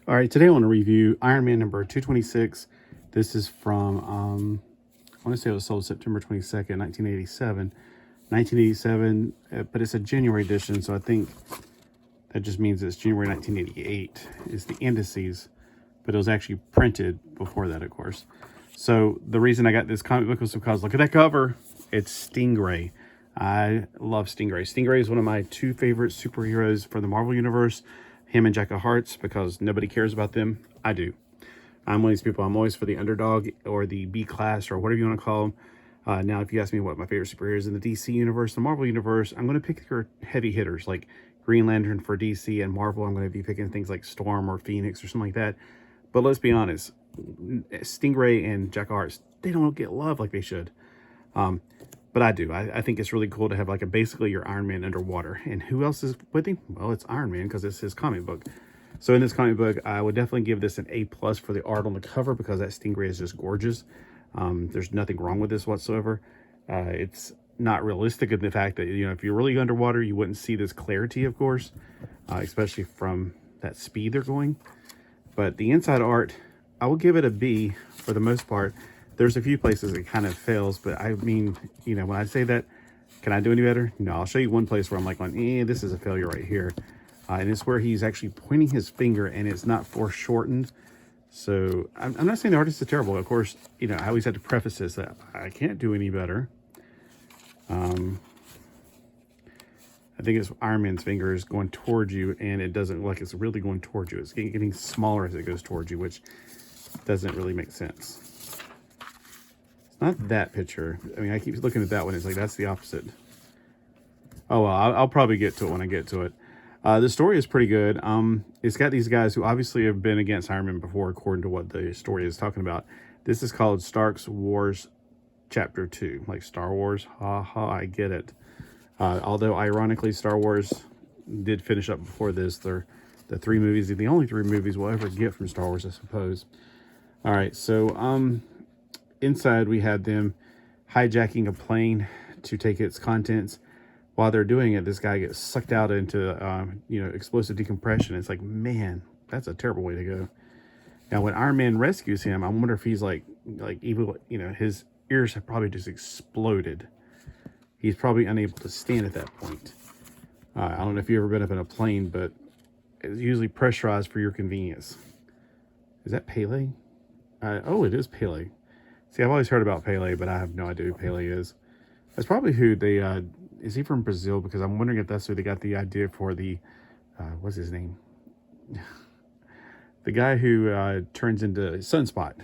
All right, today I want to review Iron Man number 226. This is from, I want to say it was sold September 22nd, 1987. 1987, but it's a January edition, so I think that just means it's January 1988 is the indices, but it was actually printed before that, of course. So the reason I got this comic book was because look at that cover. It's Stingray. I love Stingray. Stingray is one of my two favorite superheroes for the Marvel Universe. Him and Jack of Hearts, because nobody cares about them. I do. I'm one of these people. I'm always for the underdog or the B class or whatever you want to call them. Now, if you ask me what my favorite superheroes in the DC universe, the Marvel universe, I'm going to pick your heavy hitters like Green Lantern for DC, and Marvel, I'm going to be picking things like Storm or Phoenix or something like that. But let's be honest, Stingray and Jack of Hearts, they don't get love like they should. But I do. I think it's really cool to have like basically your Iron Man underwater. And who else is with him? Well, it's Iron Man because it's his comic book. So in this comic book, I would definitely give this an A+ for the art on the cover because that Stingray is just gorgeous. There's nothing wrong with this whatsoever. It's not realistic in the fact that, you know, if you're really underwater, you wouldn't see this clarity, of course, especially from that speed they're going. But the inside art, I will give it a B for the most part. There's a few places it kind of fails, but I mean, you know, when I say that, can I do any better? No, I'll show you one place where I'm like, this is a failure right here. And it's where he's actually pointing his finger and it's not foreshortened. So I'm not saying the artist is terrible. Of course, you know, I always have to preface this that I can't do any better. I think it's Iron Man's finger is going towards you and it doesn't look like it's really going towards you. It's getting smaller as it goes towards you, which doesn't really make sense. Not that picture. I mean, I keep looking at that one. It's like, that's the opposite. Oh, well, I'll probably get to it when I get to it. The story is pretty good. It's got these guys who obviously have been against Iron Man before, according to what the story is talking about. This is called Stark's Wars Chapter 2. Like Star Wars. Ha ha, I get it. Although, ironically, Star Wars did finish up before this. They're the three movies, the only three movies we'll ever get from Star Wars, I suppose. All right, so, inside, we had them hijacking a plane to take its contents. While they're doing it, this guy gets sucked out into, you know, explosive decompression. It's like, man, that's a terrible way to go. Now, when Iron Man rescues him, I wonder if he's like evil, you know, his ears have probably just exploded. He's probably unable to stand at that point. I don't know if you've ever been up in a plane, but it's usually pressurized for your convenience. Is that Pele? Oh, it is Pele. See, I've always heard about Pele, but I have no idea who Pele is. That's probably who they, is he from Brazil? Because I'm wondering if that's who they got the idea for the, what's his name? The guy who turns into Sunspot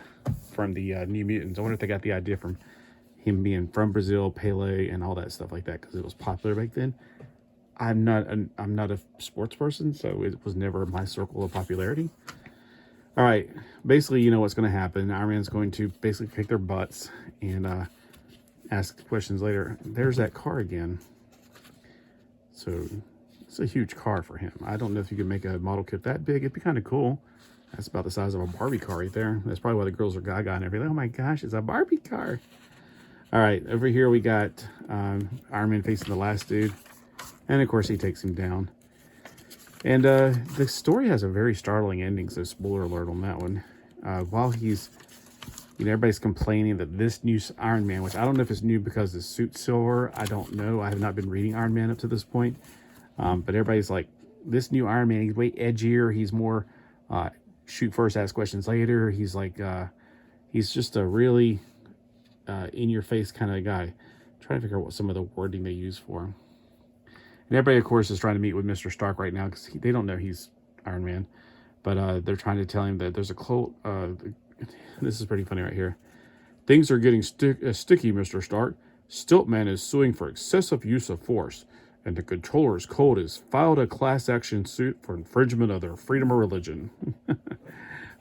from the New Mutants. I wonder if they got the idea from him being from Brazil, Pele, and all that stuff like that, because it was popular back then. I'm not a sports person, so it was never my circle of popularity. All right, basically, you know what's going to happen. Iron Man's going to basically kick their butts and ask questions later. There's that car again. So it's a huge car for him. I don't know if you could make a model kit that big. It'd be kind of cool. That's about the size of a Barbie car right there. That's probably why the girls are gaga and everything. Oh my gosh, it's a Barbie car. All right, over here we got Iron Man facing the last dude. And of course, he takes him down. And the story has a very startling ending, so spoiler alert on that one. While he's, you know, everybody's complaining that this new Iron Man, which I don't know if it's new because the suit's silver. I don't know. I have not been reading Iron Man up to this point. But everybody's like, this new Iron Man, he's way edgier. He's more shoot first, ask questions later. He's like, he's just a really in-your-face kind of guy. I'm trying to figure out what some of the wording they use for him. And everybody, of course, is trying to meet with Mr. Stark right now because they don't know he's Iron Man. But they're trying to tell him that there's a cult. This is pretty funny right here. Things are getting sticky, Mr. Stark. Stiltman is suing for excessive use of force. And the Controller's Code has filed a class action suit for infringement of their freedom of religion.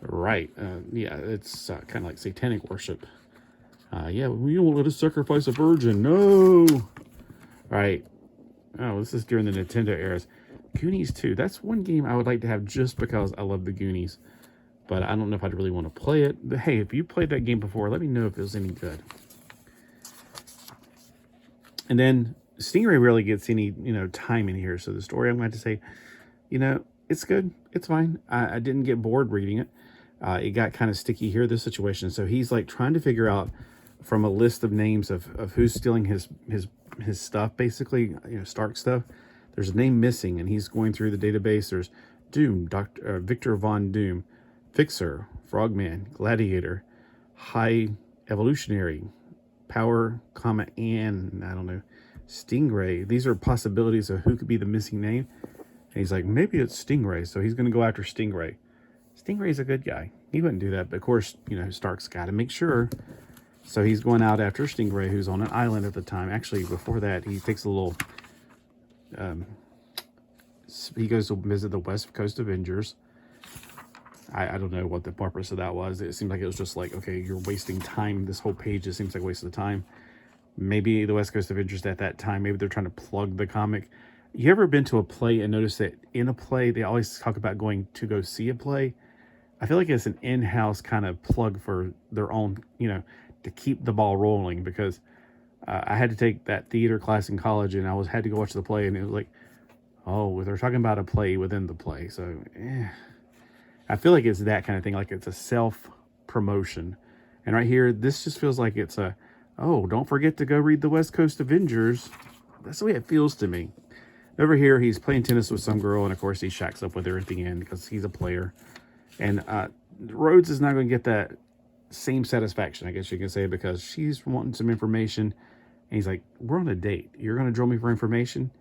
Right. Yeah, it's kind of like satanic worship. Yeah, we won't let us sacrifice a virgin. No. All right. Oh, this is during the Nintendo eras. Goonies 2. That's one game I would like to have just because I love the Goonies. But I don't know if I'd really want to play it. But hey, if you played that game before, let me know if it was any good. And then Stingray rarely gets any, you know, time in here. So the story I'm going to say, you know, it's good. It's fine. I didn't get bored reading it. It got kind of sticky here, this situation. So he's like trying to figure out from a list of names of who's stealing his stuff, basically, Stark stuff. There's a name missing, and he's going through the database. There's Doom, Victor Von Doom, Fixer, Frogman, Gladiator, High Evolutionary, Power, and I don't know, Stingray. These are possibilities of who could be the missing name. And he's like, maybe it's Stingray. So he's going to go after Stingray. Stingray's a good guy. He wouldn't do that. But of course, Stark's got to make sure. So he's going out after Stingray, who's on an island at the time. Actually, before that, he takes a little... he goes to visit the West Coast Avengers. I don't know what the purpose of that was. It seemed like it was just like, okay, you're wasting time. This whole page just seems like a waste of time. Maybe the West Coast Avengers at that time, maybe they're trying to plug the comic. You ever been to a play and notice that in a play, they always talk about going to go see a play? I feel like it's an in-house kind of plug for their own, to keep the ball rolling, because I had to take that theater class in college, and I had to go watch the play, and it was like, oh, they're talking about a play within the play. So, I feel like it's that kind of thing, like it's a self-promotion. And right here, this just feels like it's don't forget to go read the West Coast Avengers. That's the way it feels to me. Over here, he's playing tennis with some girl, and of course, he shacks up with her at the end because he's a player. And Rhodes is not going to get that same satisfaction, I guess you can say, because she's wanting some information. And he's like, we're on a date. You're going to drill me for information?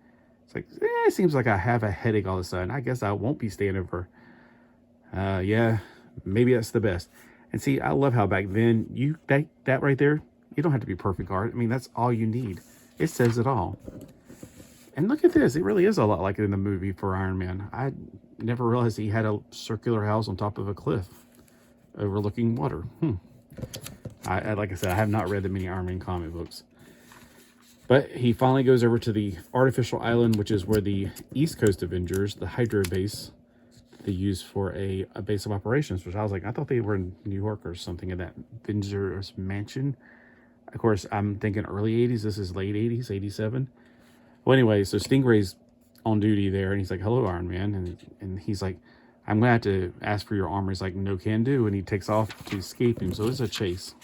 It's like, it seems like I have a headache all of a sudden. I guess I won't be staying over. Yeah, maybe that's the best. And see, I love how back then, that right there, you don't have to be perfect art. I mean, that's all you need. It says it all. And look at this. It really is a lot like in the movie for Iron Man. I never realized he had a circular house on top of a cliff overlooking water. Like I said, I have not read that many Iron Man comic books. But he finally goes over to the artificial island, which is where the East Coast Avengers, the Hydra base, they use for a base of operations, which I was like, I thought they were in New York or something in that Avengers mansion. Of course, I'm thinking early 80s. This is late 80s, 87. Well, anyway, so Stingray's on duty there, and he's like, hello, Iron Man. And he's like, I'm going to have to ask for your armor. He's like, no can do. And he takes off to escape him. So it's a chase.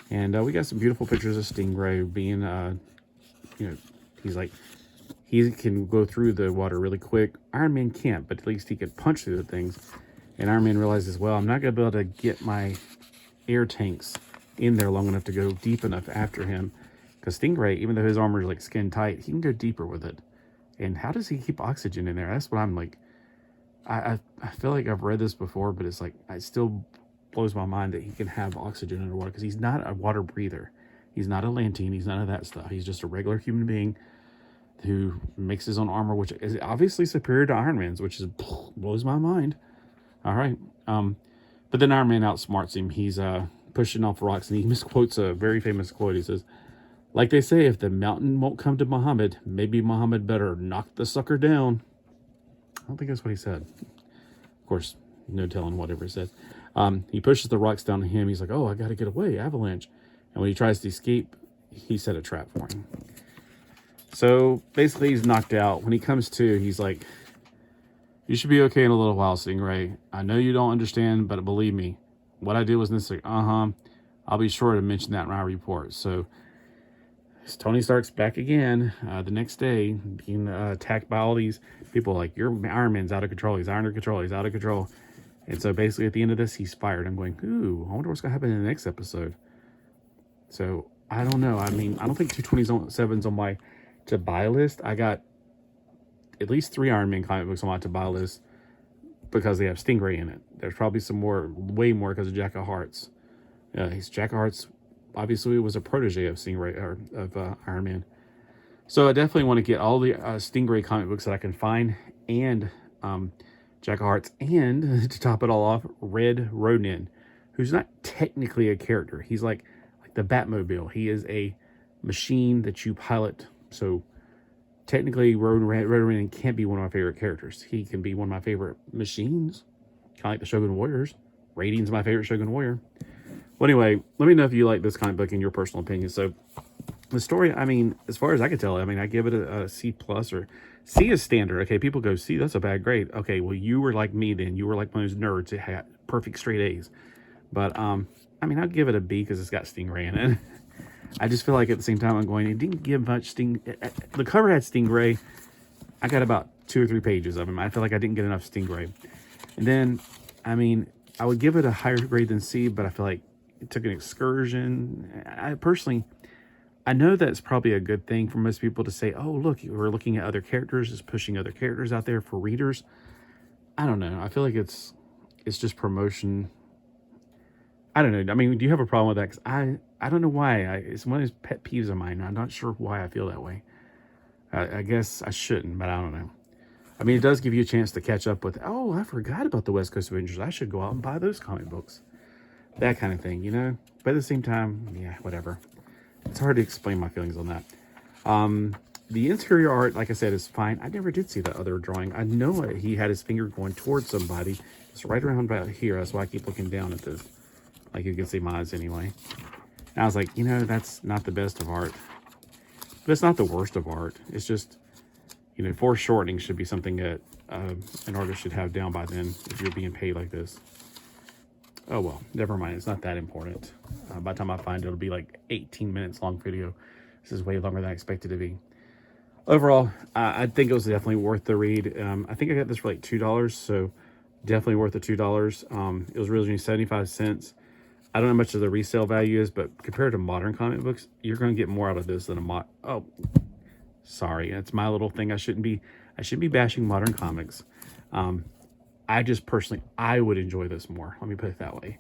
And we got some beautiful pictures of Stingray being, he's like, he can go through the water really quick. Iron Man can't, but at least he can punch through the things. And Iron Man realizes, well, I'm not going to be able to get my air tanks in there long enough to go deep enough after him. Because Stingray, even though his armor is like skin tight, he can go deeper with it. And how does he keep oxygen in there? That's what I'm like. I feel like I've read this before, but it's like, it still blows my mind that he can have oxygen underwater, because he's not a water breather. He's not a Lantine. He's none of that stuff. He's just a regular human being who makes his own armor, which is obviously superior to Iron Man's, which is blows my mind. All right. But then Iron Man outsmarts him. He's pushing off rocks, and he misquotes a very famous quote. He says, like they say, if the mountain won't come to Muhammad, maybe Muhammad better knock the sucker down. I don't think that's what he said. Of course, no telling whatever he says. He pushes the rocks down to him. He's like, oh, I got to get away, avalanche. And when he tries to escape, he set a trap for him. So basically, he's knocked out. When he comes to, he's like, you should be okay in a little while, Stingray. I know you don't understand, but believe me, what I did was necessary. I'll be sure to mention that in my report. So Tony Stark's back again the next day, being attacked by all these people like, your Iron Man's out of control. He's out of control. He's out of control. And so basically at the end of this, he's fired. I'm going, ooh, I wonder what's going to happen in the next episode. So I don't know. I mean, I don't think 227's on my to-buy list. I got at least 3 Iron Man comic books on my to-buy list because they have Stingray in it. There's probably some more, way more, because of Jack of Hearts. He's Jack of Hearts. Obviously, was a protege of Stingray, or of Iron Man. So I definitely want to get all the Stingray comic books that I can find, and Jack of Hearts, and to top it all off, Red Ronin, who's not technically a character. He's like the Batmobile. He is a machine that you pilot. So technically, Red Ronin can't be one of my favorite characters. He can be one of my favorite machines, kind of like the Shogun Warriors. Radiant's my favorite Shogun Warrior. Well, anyway, let me know if you like this comic book in your personal opinion. So The story, I mean, as far as I can tell, I mean, I give it a C plus, or C is standard. Okay, people go, C, that's a bad grade. Okay, well, you were like me then. You were like one of those nerds that had perfect straight A's. But, I mean, I'll give it a B because it's got Stingray in it. I just feel like at the same time I'm going, it didn't give much the cover had Stingray. I got about 2 or 3 pages of him. I feel like I didn't get enough Stingray. And then, I mean, I would give it a higher grade than C, but I feel like it took an excursion. I know that's probably a good thing for most people to say, oh, look, we're looking at other characters, it's pushing other characters out there for readers. I don't know. I feel like it's just promotion. I don't know. I mean, do you have a problem with that? 'Cause I don't know why. It's one of those pet peeves of mine. I'm not sure why I feel that way. I guess I shouldn't, but I don't know. I mean, it does give you a chance to catch up with, oh, I forgot about the West Coast Avengers. I should go out and buy those comic books. That kind of thing, you know? But at the same time, yeah, whatever. It's hard to explain my feelings on that. The interior art, like I said, is fine. I never did see the other drawing. I know he had his finger going towards somebody. It's right around about here. That's why I keep looking down at this. Like you can see my eyes anyway. And I was like, you know, that's not the best of art. But it's not the worst of art. It's just, you know, foreshortening should be something that an artist should have down by then if you're being paid like this. Oh, well, never mind. It's not that important. By the time I find it, it'll be like 18 minutes long video. This is way longer than I expected it to be. Overall, I think it was definitely worth the read. I think I got this for like $2, so definitely worth the $2. It was originally 75 cents. I don't know how much of the resale value is, but compared to modern comic books, you're going to get more out of this than a oh, sorry, that's my little thing. I shouldn't be bashing modern comics. I just personally, I would enjoy this more. Let me put it that way.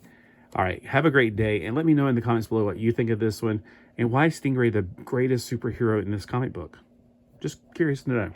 All right, have a great day, and let me know in the comments below what you think of this one, and why Stingray the greatest superhero in this comic book. Just curious to know.